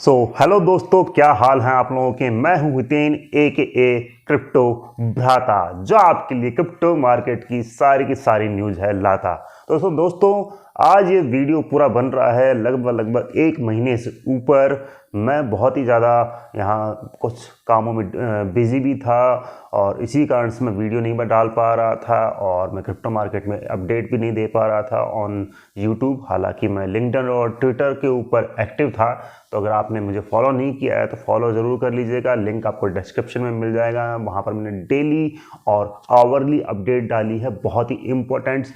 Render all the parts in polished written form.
Hello दोस्तों, क्या हाल है आप लोगों के। मैं हूं हितेन ए क्रिप्टो भ्राता, जो आपके लिए क्रिप्टो मार्केट की सारी न्यूज है लाता। दोस्तों आज ये वीडियो पूरा बन रहा है लगभग एक महीने से ऊपर। मैं बहुत ही ज़्यादा यहाँ कुछ कामों में बिजी भी था और इसी कारण से मैं वीडियो नहीं डाल पा रहा था और मैं क्रिप्टो मार्केट में अपडेट भी नहीं दे पा रहा था ऑन यूट्यूब। हालांकि मैं लिंक्डइन और ट्विटर के ऊपर एक्टिव था, तो अगर आपने मुझे फॉलो नहीं किया है तो फॉलो ज़रूर कर लीजिएगा। लिंक आपको डिस्क्रिप्शन में मिल जाएगा। वहाँ पर मैंने डेली और आवरली अपडेट डाली है बहुत ही इम्पोर्टेंट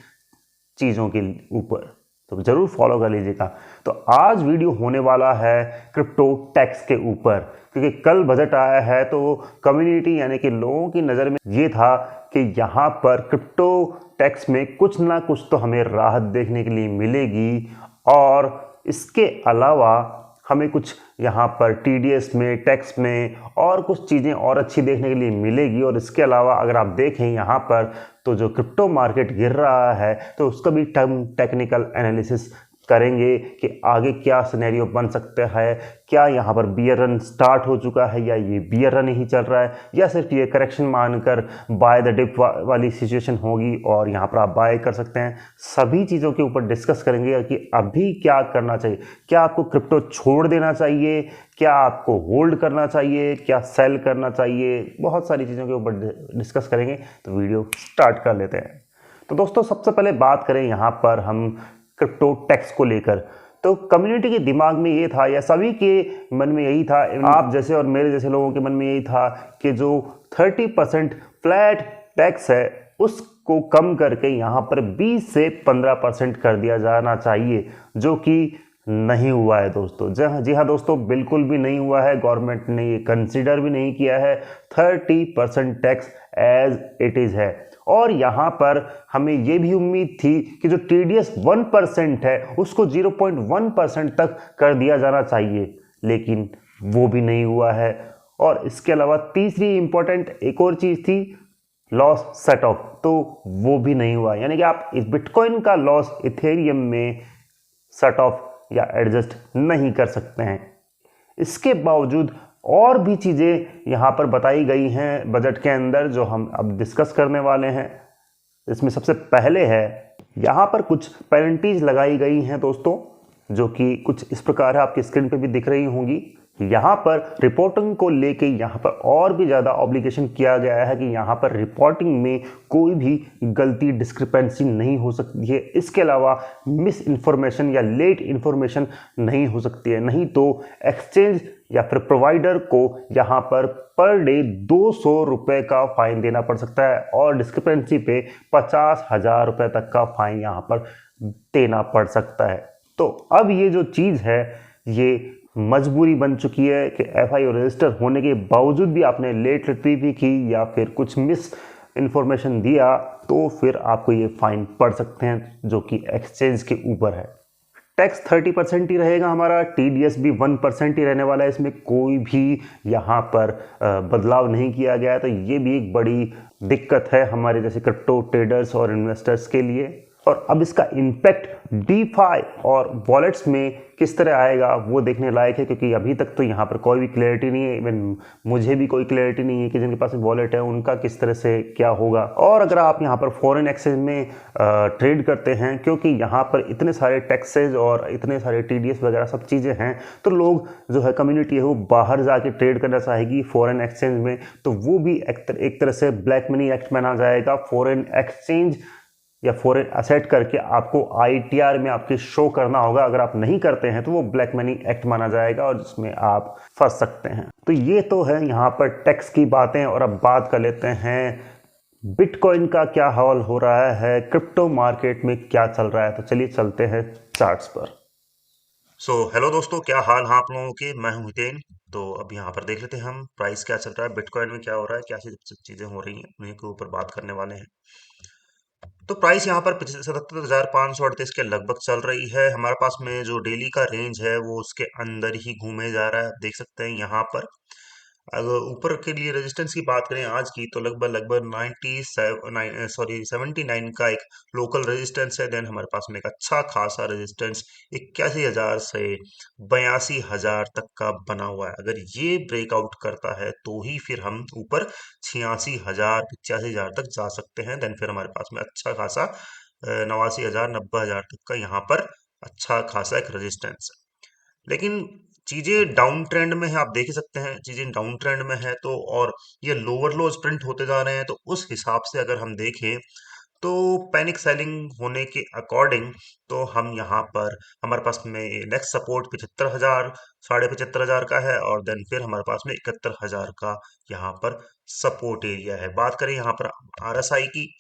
चीज़ों के ऊपर, तो ज़रूर फॉलो कर लीजिएगा। तो आज वीडियो होने वाला है क्रिप्टो टैक्स के ऊपर, क्योंकि कल बजट आया है तो कम्युनिटी यानी कि लोगों की नज़र में ये था कि यहाँ पर क्रिप्टो टैक्स में कुछ ना कुछ तो हमें राहत देखने के लिए मिलेगी और इसके अलावा हमें कुछ यहाँ पर टीडीएस में, टैक्स में और कुछ चीज़ें और अच्छी देखने के लिए मिलेगी। और इसके अलावा अगर आप देखें यहाँ पर तो जो क्रिप्टो मार्केट गिर रहा है तो उसका भी टेक्निकल एनालिसिस करेंगे कि आगे क्या सिनेरियो बन सकता है। क्या यहाँ पर बियर रन स्टार्ट हो चुका है या ये बियर रन ही चल रहा है या सिर्फ ये करेक्शन मानकर बाय द डिप वाली सिचुएशन होगी और यहाँ पर आप बाय कर सकते हैं। सभी चीज़ों के ऊपर डिस्कस करेंगे कि अभी क्या करना चाहिए। क्या आपको क्रिप्टो छोड़ देना चाहिए, क्या आपको होल्ड करना चाहिए, क्या सेल करना चाहिए, बहुत सारी चीज़ों के ऊपर डिस्कस करेंगे। तो वीडियो स्टार्ट कर लेते हैं। तो दोस्तों सबसे पहले बात करें यहाँ पर हम क्रिप्टो टैक्स को लेकर, तो कम्युनिटी के दिमाग में ये था या सभी के मन में यही था, आप जैसे और मेरे जैसे लोगों के मन में यही था कि जो 30% फ्लैट टैक्स है उसको कम करके यहाँ पर 20 से 15% कर दिया जाना चाहिए, जो कि नहीं हुआ है दोस्तों। जी हाँ दोस्तों, बिल्कुल भी नहीं हुआ है। गवर्नमेंट ने ये कंसीडर भी नहीं किया है। 30% टैक्स एज इट इज़ है। और यहाँ पर हमें ये भी उम्मीद थी कि जो टीडीएस 1% है उसको 0.1% तक कर दिया जाना चाहिए, लेकिन वो भी नहीं हुआ है। और इसके अलावा तीसरी इंपॉर्टेंट एक और चीज़ थी, लॉस सेट ऑफ, तो वो भी नहीं हुआ। यानी कि आप इस बिटकॉइन का लॉस इथेरियम में सेट ऑफ या एडजस्ट नहीं कर सकते हैं। इसके बावजूद और भी चीज़ें यहाँ पर बताई गई हैं बजट के अंदर, जो हम अब डिस्कस करने वाले हैं। इसमें सबसे पहले है यहाँ पर कुछ पेनल्टीज लगाई गई हैं दोस्तों, जो कि कुछ इस प्रकार है, आपकी स्क्रीन पे भी दिख रही होंगी। यहाँ पर रिपोर्टिंग को लेके यहाँ पर और भी ज़्यादा ऑब्लिगेशन किया गया है कि यहाँ पर रिपोर्टिंग में कोई भी गलती, डिस्क्रिपेंसी नहीं हो सकती है। इसके अलावा मिस इन्फॉर्मेशन या लेट इन्फॉर्मेशन नहीं हो सकती है, नहीं तो एक्सचेंज या फिर प्रोवाइडर को यहाँ पर डे 200 रुपये का फाइन देना पड़ सकता है और डिस्क्रिपेंसी पे 50,000 रुपये तक का फाइन यहाँ पर देना पड़ सकता है। तो अब ये जो चीज़ है ये मजबूरी बन चुकी है कि एफआईओ रजिस्टर होने के बावजूद भी आपने लेट रिट्रीव की या फिर कुछ मिस इन्फॉर्मेशन दिया तो फिर आपको ये फाइन पड़ सकते हैं, जो कि एक्सचेंज के ऊपर है। टैक्स 30% ही रहेगा हमारा, टीडीएस भी 1% ही रहने वाला है। इसमें कोई भी यहाँ पर बदलाव नहीं किया गया है। तो ये भी एक बड़ी दिक्कत है हमारे जैसे क्रिप्टो ट्रेडर्स और इन्वेस्टर्स के लिए। और अब इसका इम्पैक्ट डीफाई और वॉलेट्स में किस तरह आएगा वो देखने लायक है, क्योंकि अभी तक तो यहाँ पर कोई भी क्लैरिटी नहीं है। इवन मुझे भी कोई क्लैरिटी नहीं है कि जिनके पास वॉलेट है उनका किस तरह से क्या होगा। और अगर आप यहाँ पर फॉरेन एक्सचेंज में ट्रेड करते हैं, क्योंकि यहाँ पर इतने सारे टैक्सेज और इतने सारे टीडीएस वगैरह सब चीज़ें हैं, तो लोग जो है कम्युनिटी है वो बाहर जाके ट्रेड करना चाहेगी फॉरेन एक्सचेंज में, तो वो भी एक तरह से ब्लैक मनी एक्ट माना जाएगा। फॉरेन एक्सचेंज या फॉरेन असेट करके आपको आईटीआर में आपके शो करना होगा। अगर आप नहीं करते हैं तो वो ब्लैक मनी एक्ट माना जाएगा और जिसमें आप फंस सकते हैं। तो ये तो है यहाँ पर टैक्स की बातें। और अब बात कर लेते हैं बिटकॉइन का क्या हाल हो रहा है, क्रिप्टो मार्केट में क्या चल रहा है। तो चलिए चलते हैं चार्ट्स पर। हेलो दोस्तों, क्या हाल है आप लोगों के। मैं हूं हितेन। तो अब यहाँ पर देख लेते हैं हम प्राइस क्या चल रहा है, बिटकॉइन में क्या हो रहा है, क्या चीज़ें हो रही हैं, उन्हीं के ऊपर बात करने वाले हैं। तो प्राइस यहाँ पर 77,538 के लगभग चल रही है। हमारे पास में जो डेली का रेंज है वो उसके अंदर ही घूमे जा रहा है, आप देख सकते हैं यहाँ पर। अगर ऊपर के लिए रेजिस्टेंस की बात करें आज की, तो लगभग लगभग 79 का एक लोकल रेजिस्टेंस है। देन हमारे पास में एक अच्छा खासा रेजिस्टेंस 81,000 से 82,000 तक का बना हुआ है। अगर ये ब्रेकआउट करता है तो ही फिर हम ऊपर 86,000 85,000 तक जा सकते हैं। देन फिर हमारे पास में अच्छा खासा 89,000 90,000 तक का यहाँ पर अच्छा खासा एक रेजिस्टेंस है। लेकिन चीजें डाउन ट्रेंड में है, आप देख ही सकते हैं चीजें डाउन ट्रेंड में है। तो और ये लोअर लो स्प्रिंट होते जा रहे हैं, तो उस हिसाब से अगर हम देखें तो पैनिक सेलिंग होने के अकॉर्डिंग, तो हम यहाँ पर हमारे पास में नेक्स्ट सपोर्ट 75,000 75,000 का है, और देन फिर हमारे पास में 71,000 का यहाँ पर सपोर्ट एरिया है। बात करें यहाँ पर आरएसआई की,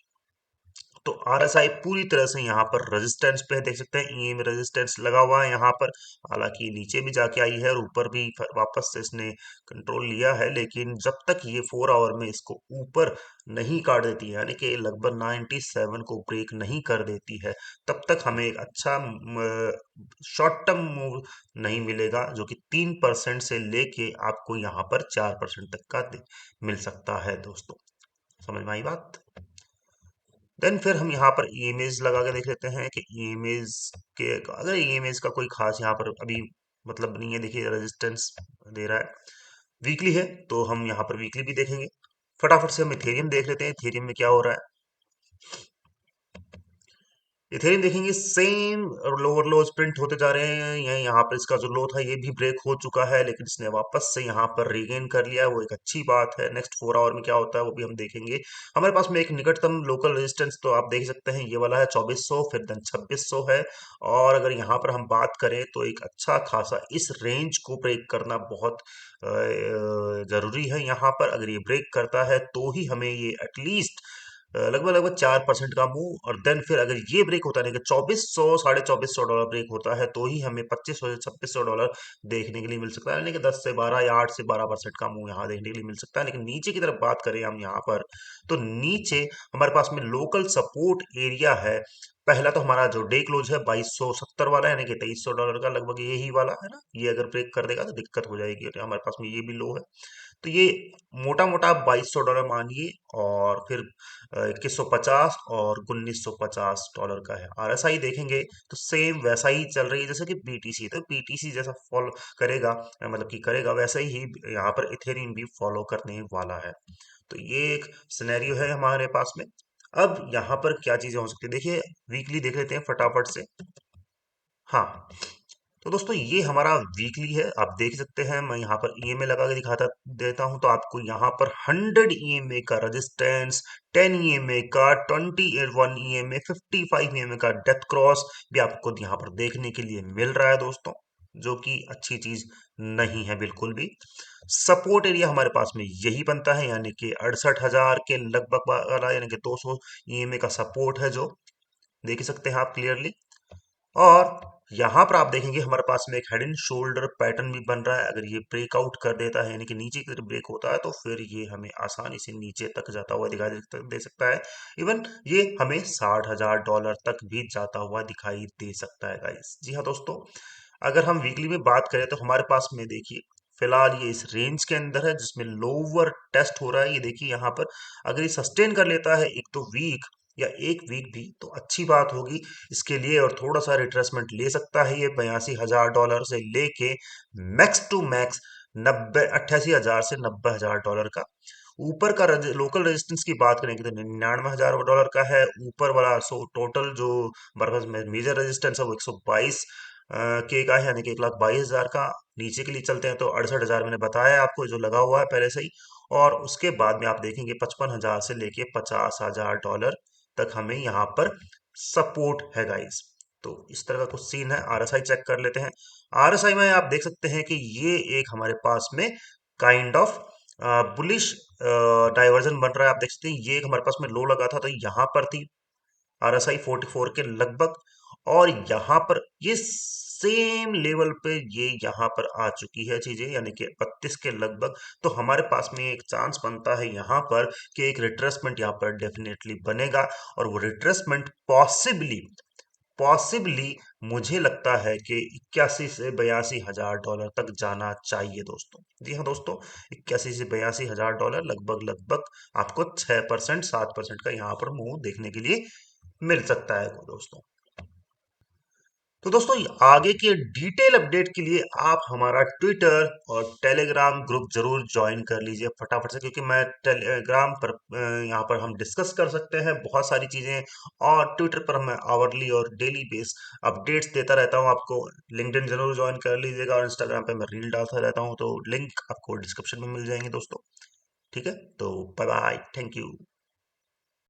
तो आरएसआई पूरी तरह से यहाँ पर रेजिस्टेंस पे है, देख सकते हैं ईएम रेजिस्टेंस लगा हुआ है यहाँ पर। हालांकि नीचे भी जाके आई है और ऊपर भी वापस से इसने कंट्रोल लिया है, लेकिन जब तक ये 4 आवर में इसको ऊपर नहीं काट देती है, यानी कि लगभग 97 को ब्रेक नहीं कर देती है, तब तक हमें एक अच्छा शॉर्ट टर्म मूव नहीं मिलेगा, जो कि 3% से लेके आपको यहाँ पर 4% तक का मिल सकता है दोस्तों। समझ में आई बात? देन फिर हम यहाँ पर ईमेज लगा के देख लेते हैं कि ईमेज के, अगर ईमेज का कोई खास यहाँ पर अभी मतलब नहीं है। देखिए रेजिस्टेंस दे रहा है, वीकली है, तो हम यहाँ पर वीकली भी देखेंगे। फटाफट से हम इथेरियम देख लेते हैं, इथेरियम में क्या हो रहा है। इथेरियम देखेंगे, सेम लोअर लो स्प्रिंट होते जा रहे हैं। यहाँ पर इसका जो लो था ये भी ब्रेक हो चुका है, लेकिन इसने वापस से यहाँ पर रीगेन कर लिया है, वो एक अच्छी बात है। नेक्स्ट 4 आवर में क्या होता है वो भी हम देखेंगे। हमारे पास में एक निकटतम लोकल रेजिस्टेंस तो आप देख सकते हैं ये वाला है 2400, फिर देन 2600 है। और अगर यहाँ पर हम बात करें तो एक अच्छा खासा इस रेंज को ब्रेक करना बहुत जरूरी है। यहाँ पर अगर ये ब्रेक करता है तो ही हमें ये एटलीस्ट लगभग लगभग 4% का मूव, और देन फिर अगर ये ब्रेक होता है कि 2400 $2,500 ब्रेक होता है, तो ही हमें 2500 से $2,600 देखने के लिए मिल सकता है, यानी कि 10 से 12 या 8 से 12% का मूव यहाँ देखने के लिए मिल सकता है। लेकिन नीचे की तरफ बात करें हम यहाँ पर, तो नीचे हमारे पास में लोकल सपोर्ट एरिया है। पहला तो हमारा जो डे क्लोज है 2270 वाला, यानी कि $2,300 का लगभग यही वाला है ना। ये अगर ब्रेक कर देगा तो दिक्कत हो जाएगी, तो हमारे पास में ये भी लो है। तो ये मोटा मोटा $2,200 मानिए, और फिर 2150 और $1,950 का है। आरएसआई देखेंगे तो सेम वैसा ही चल रही है जैसे कि बीटीसी, तो बीटीसी जैसा फॉलो करेगा, मतलब कि करेगा वैसा ही यहाँ पर इथेरियम भी फॉलो करने वाला है। तो ये एक सिनेरियो है हमारे पास में। अब यहाँ पर क्या चीजें हो सकती है, देखिए वीकली देख लेते हैं फटाफट से। हाँ, तो दोस्तों ये हमारा वीकली है, आप देख सकते हैं। मैं यहाँ पर ईएमए लगा के दिखाता देता हूं, तो आपको यहाँ पर 100 ईएमए का रेजिस्टेंस, 10 ईएमए का, 21 ईएमए, 55 ईएमए का डेथ क्रॉस भी आपको यहाँ पर देखने के लिए मिल रहा है दोस्तों, जो कि अच्छी चीज नहीं है बिल्कुल भी। सपोर्ट एरिया हमारे पास में यही बनता है, यानी कि 68,000 के लगभग वाला, यानी कि 200 ईएमए का सपोर्ट है, जो देख ही सकते हैं आप क्लियरली। और यहाँ पर आप देखेंगे हमारे पास में एक हेड एंड शोल्डर पैटर्न भी बन रहा है। अगर ये ब्रेकआउट कर देता है, यानी कि नीचे की तरफ ब्रेक होता है, तो फिर ये हमें आसानी से नीचे तक जाता हुआ दिखाई दे सकता है। इवन ये हमें $60,000 तक भी जाता हुआ दिखाई दे सकता है गाइस। जी हाँ दोस्तों, अगर हम वीकली में बात करें तो हमारे पास में देखिए फिलहाल ये इस रेंज के अंदर है, जिसमें लोअर टेस्ट हो रहा है। ये देखिए यहाँ पर अगर ये सस्टेन कर लेता है एक तो वीक या एक वीक भी, तो अच्छी बात होगी इसके लिए, और थोड़ा सा रिट्रेसमेंट ले सकता है ये $82,000 से लेके मैक्स टू मैक्स 88,000 से $90,000 का। ऊपर का लोकल रेजिस्टेंस की बात करेंगे तो $99,000 का है ऊपर वाला। सो टोटल जो मेजर रेजिस्टेंस है वो 122 के का है, यानी कि 1,22,000 का। नीचे के लिए चलते हैं तो 68,000 मैंने बताया आपको जो लगा हुआ है पहले से ही। और उसके बाद में आप देखेंगे 55,000 से लेके $50,000 तक हमें यहाँ पर सपोर्ट है गाइस। तो इस तरह का कुछ सीन है। आरएसआई चेक कर लेते हैं। आरएसआई में आप देख सकते हैं कि ये एक हमारे पास में काइंड ऑफ बुलिश डाइवर्जन बन रहा है। आप देख सकते हैं ये एक हमारे पास में लो लगा था, तो यहाँ पर थी आरएसआई 44 के लगभग, और यहाँ पर ये सेम लेवल पे ये यहाँ पर आ चुकी है चीजें, यानी कि 32 के लगभग। तो हमारे पास में एक चांस बनता है यहाँ पर कि एक रिट्रेसमेंट यहाँ पर डेफिनेटली बनेगा, और वो रिट्रेसमेंट पॉसिबली पॉसिबली मुझे लगता है कि 81 से 82 हजार डॉलर तक जाना चाहिए दोस्तों। जी हाँ दोस्तों, 81 से 82 हजार डॉलर, लगभग लगभग आपको 6% 7% का यहाँ पर मूव देखने के लिए मिल सकता है दोस्तों। तो दोस्तों आगे के डिटेल अपडेट के लिए आप हमारा ट्विटर और टेलीग्राम ग्रुप जरूर ज्वाइन कर लीजिए फटाफट से, क्योंकि मैं टेलीग्राम पर यहाँ पर हम डिस्कस कर सकते हैं बहुत सारी चीजें, और ट्विटर पर मैं आवरली और डेली बेस अपडेट्स देता रहता हूँ आपको। लिंक्डइन जरूर ज्वाइन कर लीजिएगा, और इंस्टाग्राम पे मैं रील डालता रहता हूँ, तो लिंक आपको डिस्क्रिप्शन में मिल जाएंगे दोस्तों। ठीक है, तो बाय बाय, थैंक यू।